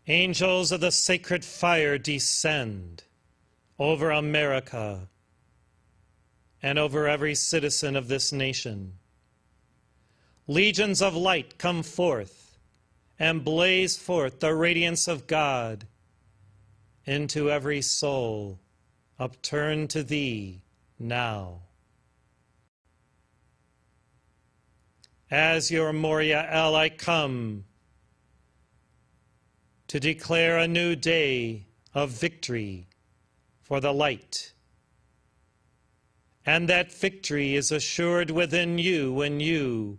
Angels of the sacred fire, descend over America and over every citizen of this nation. Legions of light, come forth and blaze forth the radiance of God into every soul upturned to thee now. As your Moria El, I come to declare a new day of victory for the light. And that victory is assured within you when you,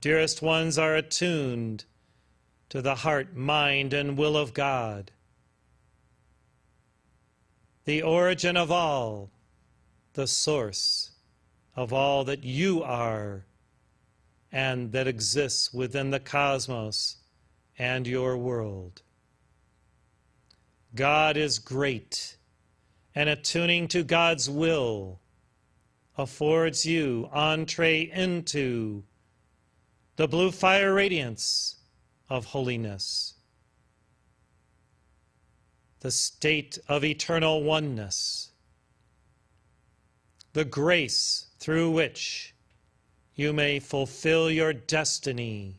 dearest ones, are attuned to the heart, mind, and will of God, the origin of all, the source of all that you are and that exists within the cosmos and your world. God is great, and attuning to God's will affords you entree into the blue fire radiance of holiness, the state of eternal oneness, the grace through which you may fulfill your destiny,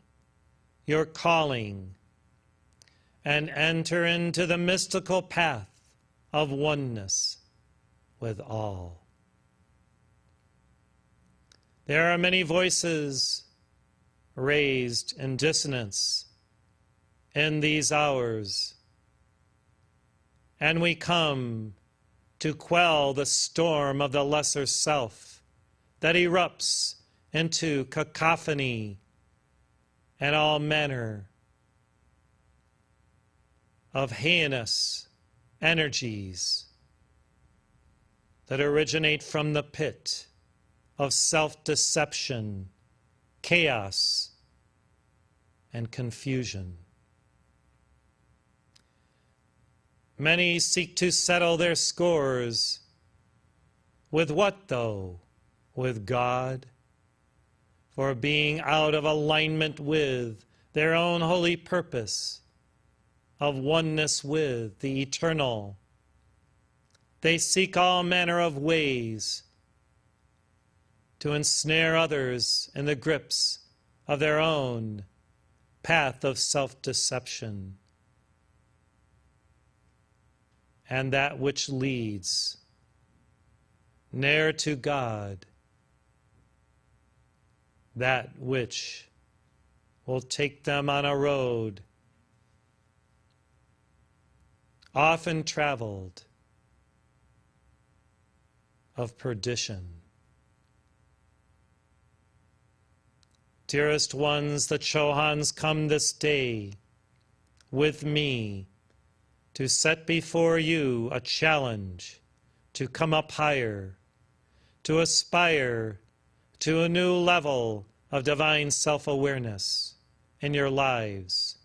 your calling, and enter into the mystical path of oneness with all. There are many voices raised in dissonance in these hours, and we come to quell the storm of the lesser self that erupts into cacophony and all manner of heinous energies that originate from the pit of self-deception, chaos, and confusion. Many seek to settle their scores with what, though? With God, for being out of alignment with their own holy purpose of oneness with the eternal. They seek all manner of ways to ensnare others in the grips of their own path of self-deception, and that which leads ne'er to God, that which will take them on a road often traveled of perdition. Dearest ones, the Chohans come this day with me to set before you a challenge to come up higher, to aspire to a new level of divine self-awareness in your lives,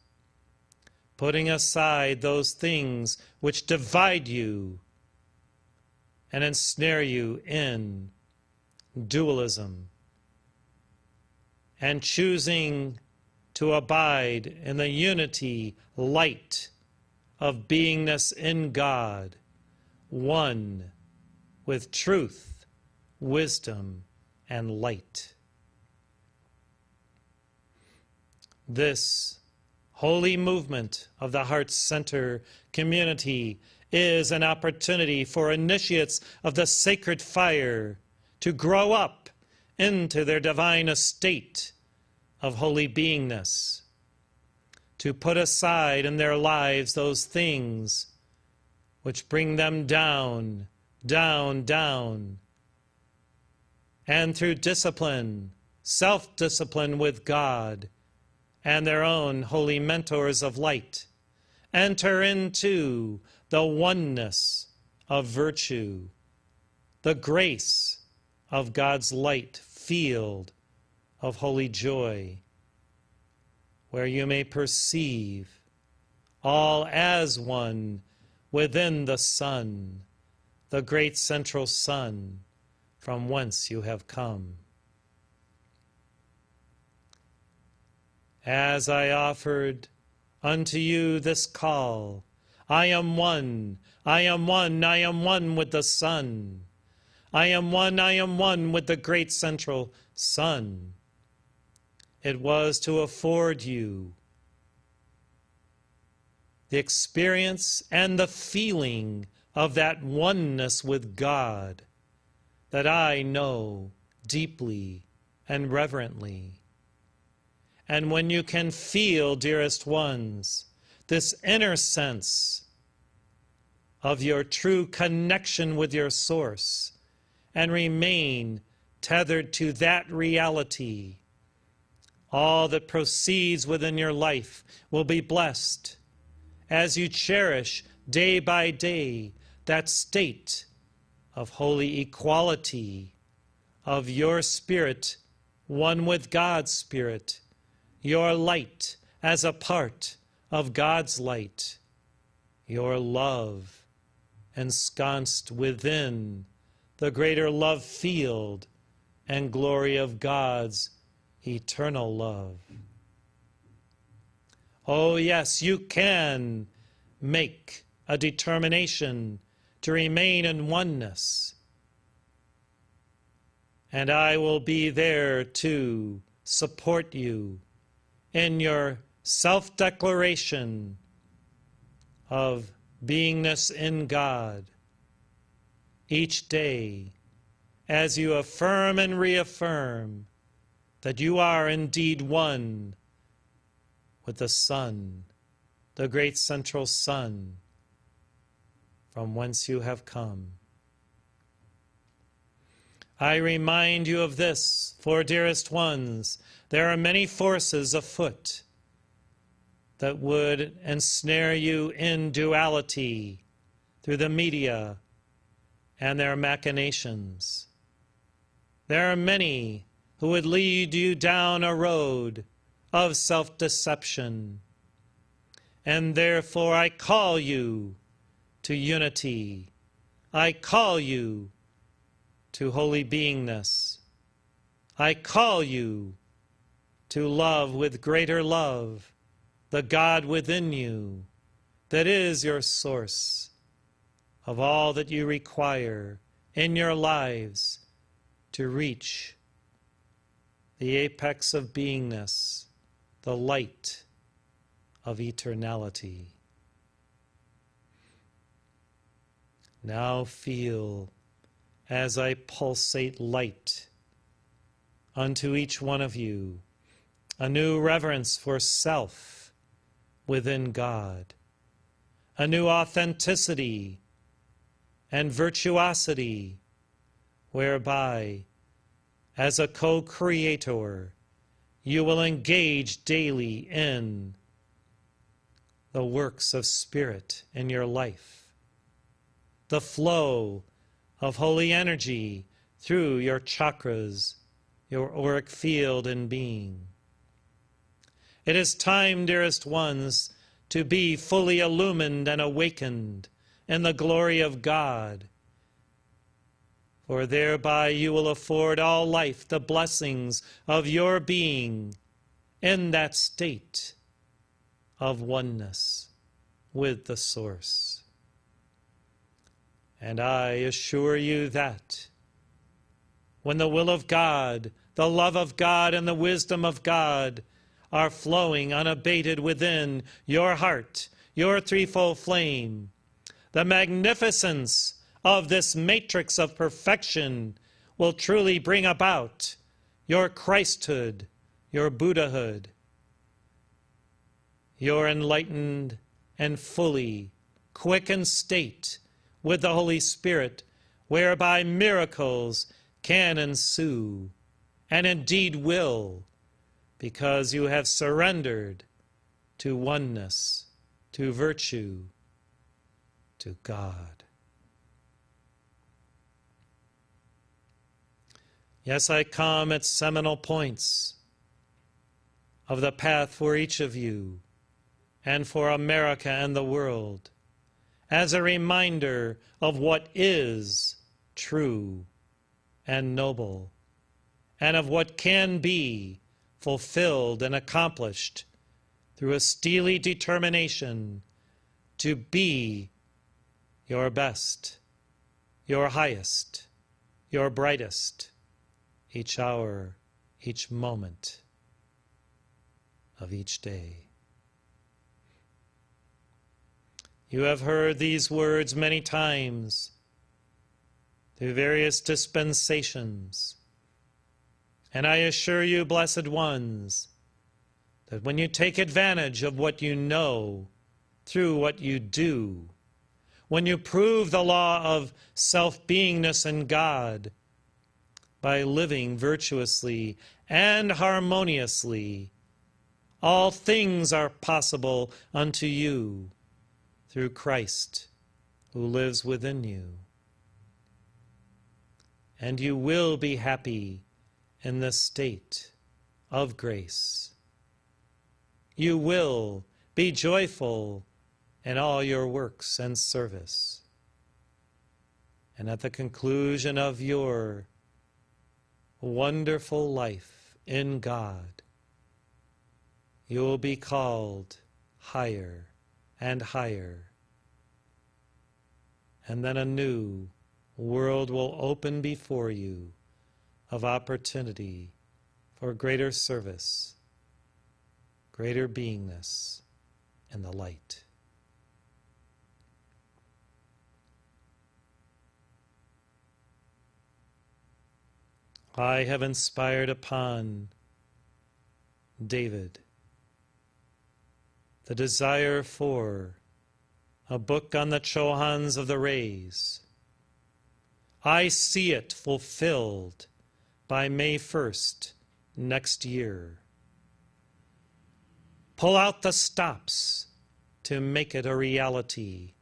putting aside those things which divide you and ensnare you in dualism, and choosing to abide in the unity, light of beingness in God, one with truth, wisdom, and light. This holy movement of the Heart Center community is an opportunity for initiates of the sacred fire to grow up into their divine estate of holy beingness, to put aside in their lives those things which bring them down, down, down, and through discipline, self-discipline with God and their own holy mentors of light, enter into the oneness of virtue, the grace of God's light field of holy joy, where you may perceive all as one within the sun, the great central sun from whence you have come. As I offered unto you this call. I am one, I am one, I am one with the Son. I am one with the great central Sun. It was to afford you the experience and the feeling of that oneness with God that I know deeply and reverently. And when you can feel, dearest ones, this inner sense of your true connection with your source and remain tethered to that reality, all that proceeds within your life will be blessed as you cherish day by day that state of holy equality of your spirit, one with God's spirit, your light as a part of God's light, your love ensconced within the greater love field and glory of God's eternal love. Oh yes, you can make a determination to remain in oneness. And I will be there to support you in your self-declaration of beingness in God each day as you affirm and reaffirm that you are indeed one with the Son, the great central Sun, from whence you have come. I remind you of this, for dearest ones, there are many forces afoot that would ensnare you in duality through the media and their machinations. There are many who would lead you down a road of self-deception. And therefore I call you to unity. I call you to holy beingness. I call you to love with greater love the God within you that is your source of all that you require in your lives to reach the apex of beingness, the light of eternality. Now feel as I pulsate light unto each one of you, a new reverence for self within God, a new authenticity and virtuosity whereby, as a co-creator, you will engage daily in the works of Spirit in your life, the flow of holy energy through your chakras, your auric field and being. It is time, dearest ones, to be fully illumined and awakened in the glory of God, for thereby you will afford all life the blessings of your being in that state of oneness with the Source. And I assure you that when the will of God, the love of God, and the wisdom of God are flowing unabated within your heart, your threefold flame, the magnificence of this matrix of perfection will truly bring about your Christhood, your Buddhahood, your enlightened and fully quickened state with the Holy Spirit, whereby miracles can ensue, and indeed will, because you have surrendered to oneness, to virtue, to God. Yes, I come at seminal points of the path for each of you and for America and the world, as a reminder of what is true and noble, and of what can be fulfilled and accomplished through a steely determination to be your best, your highest, your brightest, each hour, each moment of each day. You have heard these words many times through various dispensations, and I assure you, blessed ones, that when you take advantage of what you know through what you do, when you prove the law of self-beingness in God by living virtuously and harmoniously, all things are possible unto you through Christ who lives within you. And you will be happy in this state of grace. You will be joyful in all your works and service. And at the conclusion of your wonderful life in God, you will be called higher and higher. And then a new world will open before you of opportunity for greater service, greater beingness in the light. I have inspired upon David the desire for a book on the Chohans of the rays. I see it fulfilled by May 1st next year. Pull out the stops to make it a reality,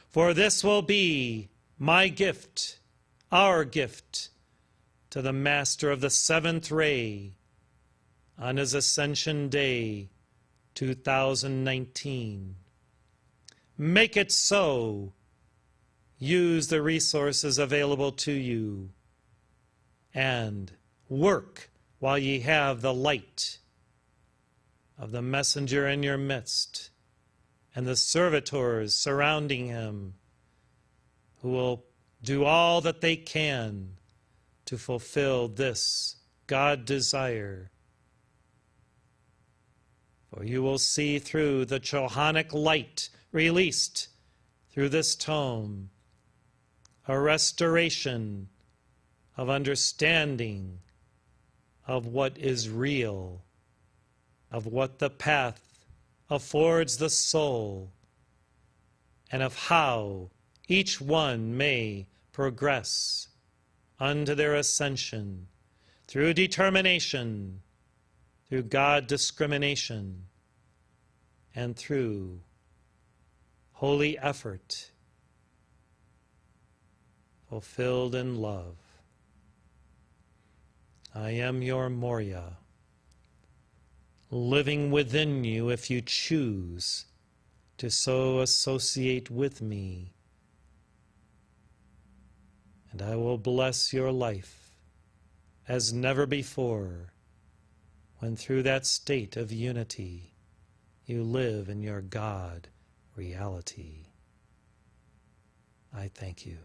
for this will be my gift, our gift, to the Master of the Seventh Ray on his Ascension Day 2019. Make it so. Use the resources available to you and work while ye have the light of the messenger in your midst and the servitors surrounding him who will do all that they can to fulfill this God desire. For you will see through the Chohanic light released through this tome a restoration of understanding of what is real, of what the path affords the soul, and of how each one may progress unto their ascension through determination, through God discrimination, and through holy effort fulfilled in love. I am your Moria, living within you if you choose to so associate with me. And I will bless your life as never before when through that state of unity you live in your God reality. I thank you.